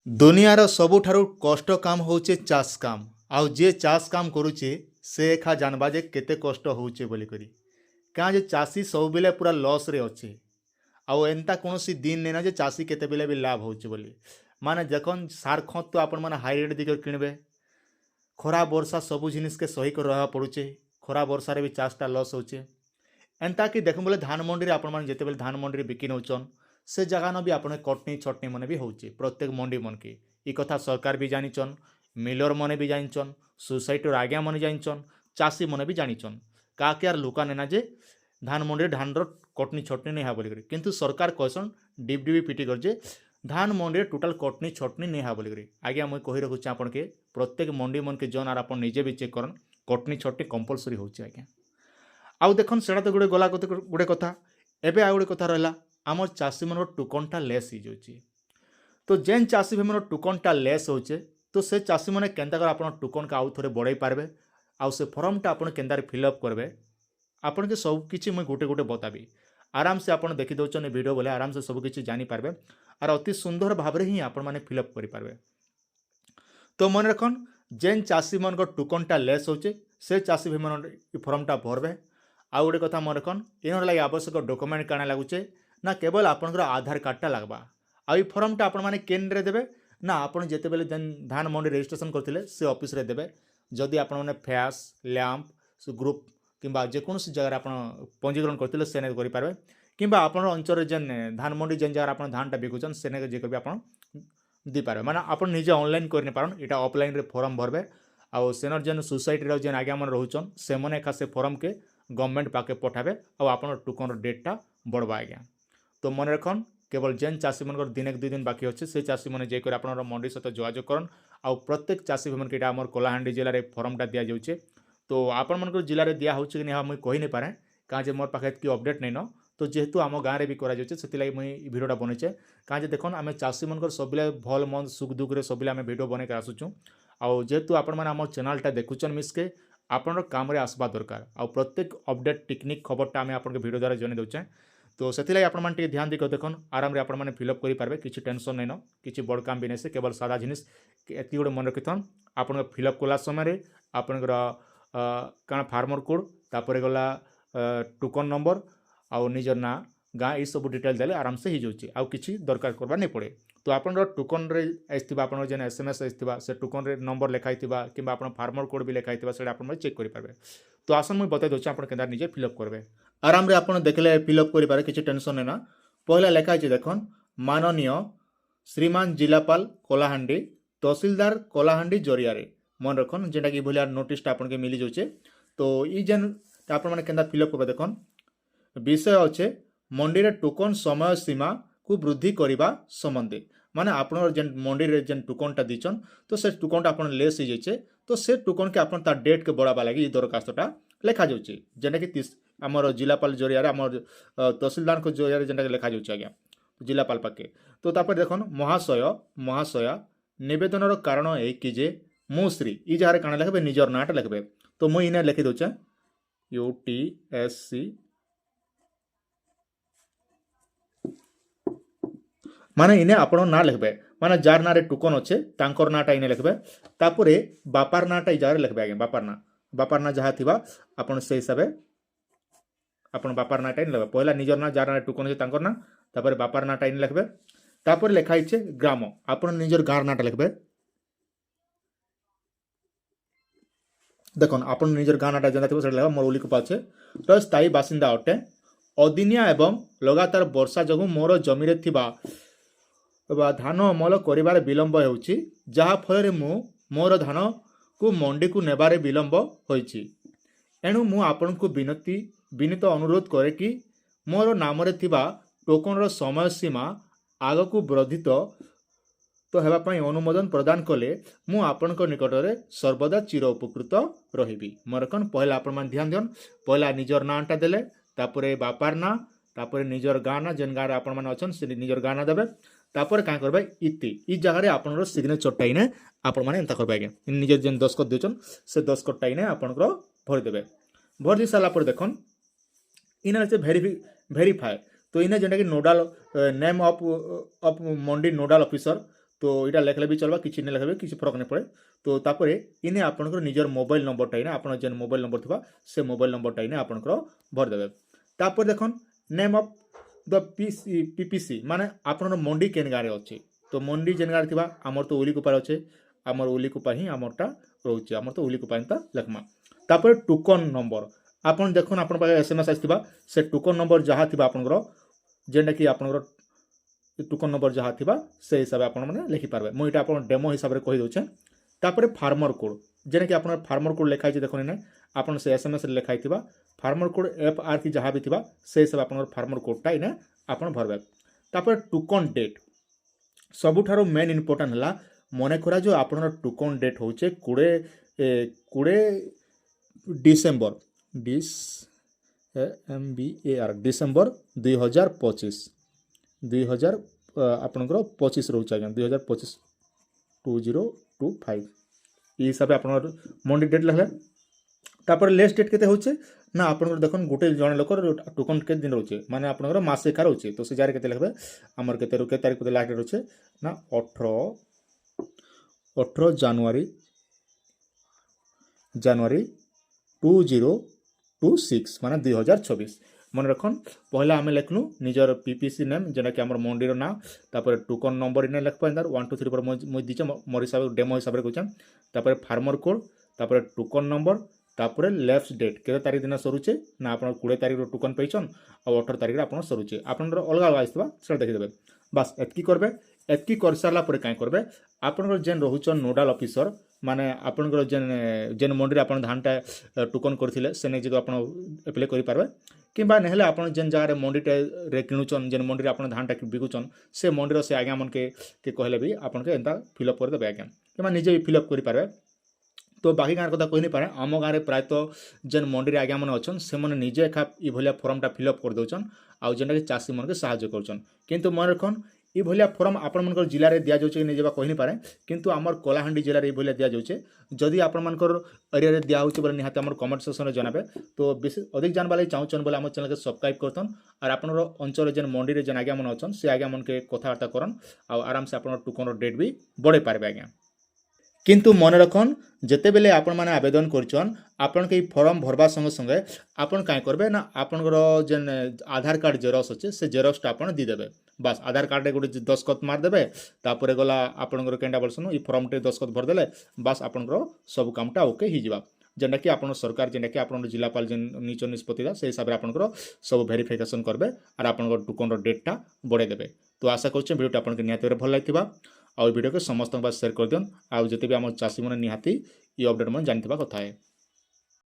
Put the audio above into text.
ଦୁନିଆର ସବୁଠାରୁ କଷ୍ଟ କାମ ହଉଛେ ଚାଷ କାମ। ଆଉ ଯିଏ ଚାଷ କାମ କରୁଛେ ସେ ଏଖା ଜାନବା ଯେ କେତେ କଷ୍ଟ ହଉଛେ ବୋଲିକରି। କାଁ ଯେ ଚାଷୀ ସବୁବେଳେ ପୁରା ଲସ୍ରେ ଅଛେ। ଆଉ ଏନ୍ତା କୌଣସି ଦିନ ନେଇନା ଯେ ଚାଷୀ କେତେବେଳେ ବି ଲାଭ ହଉଛି ବୋଲି। ମାନେ ଦେଖନ୍ ସାର ଖତ ତ ଆପଣ ମାନେ ହାଇ ରେଟ୍ ଦେଇକରି କିଣିବେ। ଖରା ବର୍ଷା ସବୁ ଜିନିଷକେ ସହି କରି ରହିବାକୁ ପଡ଼ୁଛେ। ଖରା ବର୍ଷାରେ ବି ଚାଷଟା ଲସ୍ ହଉଛେ। ଏନ୍ତା କି ଦେଖୁଁ ବୋଲେ ଧାନ ମଣ୍ଡିରେ ଆପଣମାନେ ଯେତେବେଳେ ଧାନ ମଣ୍ଡିରେ ବିକି ନେଉଛନ୍ ସେ ଜାଗାନ ବି ଆପଣ କଟନି ଛଟନି ମାନେ ବି ହଉଛେ ପ୍ରତ୍ୟେକ ମଣ୍ଡି ମନକେ। ଇ କଥା ସରକାର ବି ଜାଣିଛନ୍, ମିଲର ମାନେ ବି ଜାଣିଛନ୍, સોસાଇટીର ଆଜ୍ଞା ମାନେ ଜାଣିଛନ୍, ଚାଷୀ ମାନେ ବି ଜାଣିଛନ୍। କାହାକେ ଆର୍ ଲୁକା ନେନା ଯେ ଧାନ ମଣ୍ଡିରେ ଧାନର କଟନି ଛଟନି ନେଇ ହେବା ବୋଲିକରି। କିନ୍ତୁ ସରକାର କହିସନ୍ ଡିବ୍ ଡିବି ପିଟି କରି ଯେ ଧାନ ମଣ୍ଡିରେ ଟୋଟାଲ କଟନି ଛଟନି ନେଇ ହେବା ବୋଲିକରି। ଆଜ୍ଞା ମୁଇଁ କହି ରଖୁଛେ ଆପଣକେ ପ୍ରତ୍ୟେକ ମଣ୍ଡି ମନକେ ଜନ୍ ଆର୍ ଆପଣ ନିଜେ ବି ଚେକ୍ କରନ୍ କଟନି ଛଟନି କମ୍ପଲସରି ହଉଛେ ଆଜ୍ଞା। ଆଉ ଦେଖନ୍ ସେଟା ତ ଗଲା ଗୋଟେ କଥା। ଏବେ ଆଉ ଗୋଟେ କଥା ରହିଲା ଆମର ଚାଷୀମାନଙ୍କର ଟୋକନଟା ଲେସ୍ ହେଇଯାଉଛି। ତ ଯେନ୍ ଚାଷୀ ଭାଇମାନଙ୍କର ଟୋକନଟା ଲେସ୍ ହଉଛେ ତ ସେ ଚାଷୀମାନେ କେନ୍ତା କରି ଆପଣ ଟୋକନକୁ ଆଉ ଥରେ ବଢ଼ାଇ ପାରବେ ଆଉ ସେ ଫର୍ମଟା ଆପଣ କେନ୍ତାରେ ଫିଲ୍ଅପ୍ କରିବେ ଆପଣକେ ସବୁ କିଛି ମୁଇଁ ଗୋଟେ ଗୋଟେ ବତାବି। ଆରାମସେ ଆପଣ ଦେଖି ଦେଉଛନ୍ତି ଭିଡ଼ିଓ ବୋଲେ ଆରାମସେ ସବୁ କିଛି ଜାଣିପାରିବେ ଆର୍ ଅତି ସୁନ୍ଦର ଭାବରେ ହିଁ ଆପଣମାନେ ଫିଲ୍ଅପ୍ କରିପାରିବେ। ତ ମନେ ରଖନ୍ ଯେନ୍ ଚାଷୀମାନଙ୍କର ଟୋକନଟା ଲେସ୍ ହଉଛେ ସେ ଚାଷୀ ଭାଇମାନେ ଇ ଫର୍ମଟା ଭରବେ। ଆଉ ଗୋଟେ କଥା ମନେ ରଖନ୍ ଏନର ଲାଗି ଆବଶ୍ୟକ ଡକୁମେଣ୍ଟ କାଣା ଲାଗୁଛେ ନା କେବଳ ଆପଣଙ୍କର ଆଧାର କାର୍ଡ଼ଟା ଲାଗବା। ଆଉ ଇ ଫର୍ମଟା ଆପଣମାନେ କେନ୍ରେ ଦେବେ ନା ଆପଣ ଯେତେବେଳେ ଯେନ୍ ଧାନ ମଣ୍ଡି ରେଜିଷ୍ଟ୍ରେସନ୍ କରିଥିଲେ ସେ ଅଫିସରେ ଦେବେ। ଯଦି ଆପଣମାନେ ଫ୍ୟାସ୍ ଲ୍ୟାମ୍ପ ଗ୍ରୁପ୍ କିମ୍ବା ଯେକୌଣସି ଜାଗାରେ ଆପଣ ପଞ୍ଜୀକରଣ କରିଥିଲେ ସେନେ କରିପାରିବେ। କିମ୍ବା ଆପଣଙ୍କ ଅଞ୍ଚଳରେ ଯେନ୍ ଧାନ ମଣ୍ଡି ଯେନ୍ ଜାଗାରେ ଆପଣ ଧାନଟା ବିକୁଛନ୍ ସେନେ ଯାଇକରି ବି ଆପଣ ଦେଇପାରିବେ। ମାନେ ଆପଣ ନିଜେ ଅନଲାଇନ୍ କରି ନେଇପାରନ୍। ଏଇଟା ଅଫଲାଇନ୍ରେ ଫର୍ମ ଭରବେ। ଆଉ ସେନର ଯେନ୍ ସୋସାଇଟିର ଯେନ୍ ଆଜ୍ଞାମାନେ ରହୁଛନ୍ ସେମାନେ ଏକା ସେ ଫର୍ମକେ ଗଭର୍ଣ୍ଣମେଣ୍ଟ ପାଖେ ପଠାବେ ଆଉ ଆପଣର ଟୋକନର ଡେଟ୍ଟା ବଢ଼ବା ଆଜ୍ଞା। ତ ମନେ ରଖନ୍ କେବଳ ଯେନ୍ ଚାଷୀମାନଙ୍କର ଦିନେ ଦୁଇ ଦିନ ବାକି ଅଛି ସେ ଚାଷୀମାନେ ଯାଇକରି ଆପଣଙ୍କର ମଣ୍ଡି ସହିତ ଯୋଗାଯୋଗ କରନ୍। ଆଉ ପ୍ରତ୍ୟେକ ଚାଷୀ ଭାଇମାନଙ୍କୁ ଏଇଟା ଆମର କଳାହାଣ୍ଡି ଜିଲ୍ଲାରେ ଫର୍ମଟା ଦିଆଯାଉଛେ। ତ ଆପଣମାନଙ୍କର ଜିଲ୍ଲାରେ ଦିଆ ହେଉଛି କି ନାହିଁ ମୁଇଁ କହି ନାଇପାରେ କାଁ ଯେ ମୋର୍ ପାଖେ ଏତ୍କି ଅପଡ଼େଟ୍ ନାଇଁନ। ତ ଯେହେତୁ ଆମ ଗାଁରେ ବି କରାଯାଉଛେ ସେଥିଲାଗି ମୁଇଁ ଇ ଭିଡ଼ିଓଟା ବନେଇଛେ। କାଁ ଯେ ଦେଖନ୍ ଆମେ ଚାଷୀମାନଙ୍କର ସବୁବେଳେ ଭଲ୍ ମନ୍ଦ ସୁଖ ଦୁଃଖରେ ସବୁବେଳେ ଆମେ ଭିଡ଼ିଓ ବନେଇକି ଆସୁଛୁଁ। ଆଉ ଯେହେତୁ ଆପଣମାନେ ଆମ ଚ୍ୟାନେଲଟା ଦେଖୁଛନ୍ ମିସ୍କେ ଆପଣର କାମରେ আসবা ଦରକାର। ଆଉ ପ୍ରତ୍ୟେକ ଅପଡ଼େଟ୍ ଟେକ୍ନିକ୍ ଖବରଟା ଆମେ ଆପଣଙ୍କୁ ଭିଡ଼ିଓ ଦ୍ୱାରା ଜଣେଇ ଦେଉଛେ। ତ ସେଥିଲାଗି ଆପଣମାନେ ଟିକେ ଧ୍ୟାନ ଦେଇକି ଦେଖନ୍ ଆରାମରେ ଆପଣମାନେ ଫିଲ୍ଅପ୍ କରିପାରିବେ କିଛି ଟେନସନ୍ ନାଇଁନ। କିଛି ବଡ଼ କାମ ବି ନାଇଁ ସେ କେବଳ ସାଧା ଜିନିଷ ଏତିକି ଗୋଟେ ମନେ ରଖିଥନ୍। ଆପଣଙ୍କ ଫିଲ୍ଅପ୍ କଲା ସମୟରେ ଆପଣଙ୍କର କାଣା ଫାର୍ମର କୋଡ଼୍ ତାପରେ ଗଲା ଟୋକନ୍ ନମ୍ବର ଆଉ ନିଜର ନାଁ ଗାଁ ଏସବୁ ଡିଟେଲ୍ ଦେଲେ ଆରାମସେ ହେଇଯାଉଛି ଆଉ କିଛି ଦରକାର କରବା ନାଇଁ ପଡ଼େ। ତ ଆପଣଙ୍କର ଟୋକନ୍ରେ ଆସିଥିବା ଆପଣଙ୍କର ଯେନ୍ SMS ଆସିଥିବା ସେ ଟୋକନ୍ରେ ନମ୍ବର ଲେଖା ହେଇଥିବା କିମ୍ବା ଆପଣ ଫାର୍ମର କୋଡ଼୍ ବି ଲେଖା ହେଇଥିବା ସେଇଟା ଆପଣମାନେ ଚେକ୍ କରିପାରିବେ। ତ ଆସନ୍ ମୁଇଁ ବତେଇ ଦେଉଛି ଆପଣ କେନ୍ତା ନିଜେ ଫିଲ୍ଅପ୍ କରିବେ। ଆରାମରେ ଆପଣ ଦେଖିଲେ ଫିଲ୍ଅପ୍ କରିପାରେ କିଛି ଟେନସନ୍ ନାଇଁନ। ପହିଲା ଲେଖା ହେଇଛି ଦେଖନ୍ ମାନନୀୟ ଶ୍ରୀମାନ ଜିଲ୍ଲାପାଳ କଳାହାଣ୍ଡି ତହସିଲଦାର କଳାହାଣ୍ଡି ଜରିଆରେ ମନେ ରଖନ୍ ଯେନ୍ଟାକି ଭଳିଆ ନୋଟିସ୍ଟା ଆପଣକେ ମିଳିଯାଉଛେ। ତ ଇ ଯେନ୍ ଆପଣମାନେ କେନ୍ତା ଫିଲ୍ଅପ୍ କରିବେ ଦେଖନ୍ ବିଷୟ ଅଛେ ମଣ୍ଡିରେ ଟୋକନ ସମୟ ସୀମାକୁ ବୃଦ୍ଧି କରିବା ସମ୍ବନ୍ଧେ। ମାନେ ଆପଣଙ୍କର ଯେନ୍ ମଣ୍ଡିରେ ଯେନ୍ ଟୋକନଟା ଦେଇଛନ୍ ତ ସେ ଟୋକନଟା ଆପଣ ଲେସ୍ ହେଇଯାଇଛେ ତ ସେ ଟୋକନକେ ଆପଣ ତାର ଡେଟ୍କେ ବଢ଼ାବା ଲାଗି ଇ ଦରଖାସ୍ତଟା ଲେଖାଯାଉଛେ। ଯେନ୍ଟାକି ଆମର ଜିଲ୍ଲାପାଳ ଜରିଆରେ ଆମର ତହସିଲଦାରଙ୍କ ଜରିଆରେ ଯେନ୍ଟାକି ଲେଖାଯାଉଛେ ଆଜ୍ଞା ଜିଲ୍ଲାପାଳ ପାଖେ। ତ ତାପରେ ଦେଖନ୍ ମହାଶୟା ନିବେଦନର କାରଣ ଏଇକି ଯେ ମୁଁ ଶ୍ରୀ ଇ ଜାଗାରେ କାଣା ଲେଖବେ ନିଜର ନାଁଟା ଲେଖବେ। ତ ମୁଇଁ ଇନେ ଲେଖି ଦେଉଛେ UTSC ମାନେ ଇନେ ଆପଣଙ୍କ ନାଁ ଲେଖବେ। ମାନେ ଯାର ନାଁରେ ଟୋକନ୍ ଅଛେ ତାଙ୍କର ନାଁଟା ଇନେ ଲେଖବେ। ତାପରେ ବାପାର ନାଁଟା ଇ ଜାଗାରେ ଲେଖବେ ଆଜ୍ଞା। ବାପାର ନାଁ ଯାହା ଥିବା ଆପଣ ସେଇ ହିସାବେ ଆପଣ ବାପାର ନାଁଟା ଇନେ ଲେଖବେ। ପହିଲା ନିଜର ନାଁ ଯାର ନାଁରେ ଟୋକନ୍ ଅଛି ତାଙ୍କର ନାଁ ତାପରେ ବାପାର ନାଁଟା ଇନେ ଲେଖବେ। ତାପରେ ଲେଖା ହେଇଛେ ଗ୍ରାମ ଆପଣ ନିଜର ଗାଁର ନାଁଟା ଲେଖବେ। ଦେଖুন ଆପଣ ନିଜର ଗାଁ ନାଁଟା ଯେନ୍ତା ଥିବ ସେଟା ଲେଖା ମୋର ଉଲ୍ଲିଖ ପାଛେ ତ ସ୍ଥାୟୀ ବାସିନ୍ଦା ଅଟେ। ଅଦିନିଆ ଏବଂ ଲଗାତାର ବର୍ଷା ଯୋଗୁଁ ମୋର ଜମିରେ ଥିବା ଧାନ ଅମଳ କରିବାରେ ବିଳମ୍ବ ହେଉଛି ଯାହା ଫଳରେ ମୁଁ ମୋର ଧାନକୁ ମଣ୍ଡିକୁ ନେବାରେ ବିଳମ୍ବ ହୋଇଛି। ଏଣୁ ମୁଁ ଆପଣଙ୍କୁ ବିନୀତ ଅନୁରୋଧ କରେ କି ମୋର ନାମରେ ଥିବା ଟୋକନର ସମୟ ସୀମା ଆଗକୁ ବର୍ଦ୍ଧିତ ହେବା ପାଇଁ ଅନୁମୋଦନ ପ୍ରଦାନ କଲେ ମୁଁ ଆପଣଙ୍କ ନିକଟରେ ସର୍ବଦା ଚିର ଉପକୃତ ରହିବି। ମରକନ୍ ପହିଲା ଆପଣମାନେ ଧ୍ୟାନ ଦିଅନ୍ ପହିଲା ନିଜର ନାଁଟା ଦେଲେ ତାପରେ ବାପାର ନାଁ ତାପରେ ନିଜର ଗାଁ ନାଁ ଯେନ୍ ଗାଁରେ ଆପଣମାନେ ଅଛନ୍ ସେ ନିଜର ଗାଁ ନାଁ ଦେବେ। ତାପରେ କାଁ କରବେ ଇ ଜାଗାରେ ଆପଣଙ୍କର ସିଗ୍ନେଚରଟା ଇନେ ଆପଣମାନେ ଏନ୍ତା କରବେ ଆଜ୍ଞା। ନିଜର ଯେନ୍ ଦସ୍ତଖତ ଦେଇଛନ୍ ସେ ଦସ୍ତଖତଟା ଇନେ ଆପଣଙ୍କର ଭରିଦେବେ। ଭରି ଦେଇ ସାରିଲା ପରେ ଦେଖନ୍ ଇନେ ଅଛି ଭେରିଫାଏ। ତ ଇନେ ଯେନ୍ଟାକି nodal name of mandi nodal officer तो इटा लेखले भी चलबा किछि नै लेखले भी किछि फरक नै पड़े। तो तापरे इने आपनकर निजर मोबाइल नंबरटा इने आपन जेन मोबाइल नंबर थिबा से मोबाइल नंबरटा इने आपनकर भर देबे। तापर देखन नेम ऑफ द पीपीसी माने आपनर मंडी केन गारे अछि। तो मंडी जेन गारे थिबा हमर तो उली कुपार अछि, हमर उली कुपा ही हमरटा रहउछि, हमर तो उली कुपा ता लेखमा। तापर टोकन नंबर आपन देखन आपन पाखे एसएमएस आइथिबा से टोकन नंबर जहा थिबा आपनकर जेंडा कि आपनकर टोकन नंबर जहा थिबा से हिसाब आपन माने लिखि पारबे। मु इटा आपन डेमो हिसाब रे कहि दोछे। तापर फार्मर कोड जेने कि आपन फार्मर कोड लिखाइ छै देखन ने आपन से एसएमएस रे लिखाइ थिबा फार्मर कोड एफआर की जहा भी थिबा से हिसाब आपनकर फार्मर कोडटा इने आपन भरबे। तापर टोकन डेट सबुठारो मेन इंपोर्टेंट हला मने करा जो आपनर टोकन डेट होचे 20 डिसेंबर डिसेंबर 2025 आपनकर 25 रहउछ आज्ञा 2025 2025 ई हिसाब आपनर मंडी डेट लगे। तापर लेस्ट डेट केते होचे ना आपनकर देखन गोटे जण लोकर टोकन के दिन रहउचे माने आपनकर मासे का रहउचे तो से जारे केते लगबे हमर केते रुके तारीख पे लास्ट डेट होचे ना 18 जनवरी 2026 माने 2026 मन रखन पहला आमे लेखनु निजर पीपीसी नेम जेना कि हमर मंडी रो ना तापर टोकन नंबर इने लेखपा इंदर 1 2 3 पर मो दिचे मोर हिसाब डेमो हिसाब रे कहछन। तापर फार्मर कोड तापर टोकन नंबर तापर लेफ्ट डेट केते तारीख दिन सरुचे ना आपन 20 तारीख रो टोकन पैछन आ 18 तारीख रे आपन सरुचे आपन अलगा अलगा आइतबा से देखि देबे। बस एतकी करबे। एतकी कर सारला परे काई करबे आपन जेन रहुचन नोडाल ऑफिसर माने आपन जेन मंडी आपन धानटा टोकन करथिले से नै जे आपन अप्लाई करि पारबे किबा नेहले आपन जेन जगह रे मंडीटा रे किनुचन जेन मंडी आपन धानटा बिकुचन से मंडी से आज्ञा मन के कहले भी आपन के एंता फिलअप कर देबे आज्ञा किबा निजे भी फिलअप करि पारबे। तो बाकी गाँव कथा कही नहीं पारे आम गाँव में प्रायतः जेन मंडी आज्ञा मैंने अच्छन से निजे एका इभलिया फॉर्मटा फिलअप कर दौन आउ जेनटा कि चाषी मन के साहाय्य करछन किंतु मन रखन इभलिया फॉर्म आपण मनकर जिले में दिया जाउचे नहीं जेबा कहि नहीं पारे किंतु आमर कलाहांडी जिले में इभलिया दिया जाउचे जदि आपण मनकर एरिया रे दिया होचे बोले निहाते आमर कमेंट सेक्शन में जनाबे तो अधिक जानबा लागि चाहूचन बोले आम चैनल के सब्सक्राइब करतन और आपनर अंचल जेन मंडी रे जेन आज्ञा मन अच्छन से आज्ञा मन के कथबार्ता करन आ आराम से आपन टोकन डेट भी बढ़े पारबे आज्ञा। किंतु मन रखन जेते बेले आपण माने आवेदन करछन आपण के फॉर्म भरबा संगे संगे आपण काई करबे ना आपनकर जेन आधार कार्ड जेरॉक्स अछि से जेरॉक्सटा आपण दी देबे। बस आधार कार्ड रे गोटे दस्खत मार देबे तापरे गला आपनकर केंडा बोलसन ई फॉर्म टे दस्खत भर देले बस आपनकर सब कामटा ओके हि जिबा जेंडा कि आपण सरकार जेंडा कि आपण जिलापाल जेन नीच निष्पत्ति दा से हिसाब रे आपनकर सब वेरिफिकेशन करबे और आपनकर टोकन रो डेटटा बढ़े देबे। तो आशा करछे वीडियोटा आपन के निहाती भल लागिथिबा आउ वीडियो के समस्त शेयर कर दियन आउ जते भी आम चाषी मैंने निहाती ये अपडेट मन जानथिबा कथा है।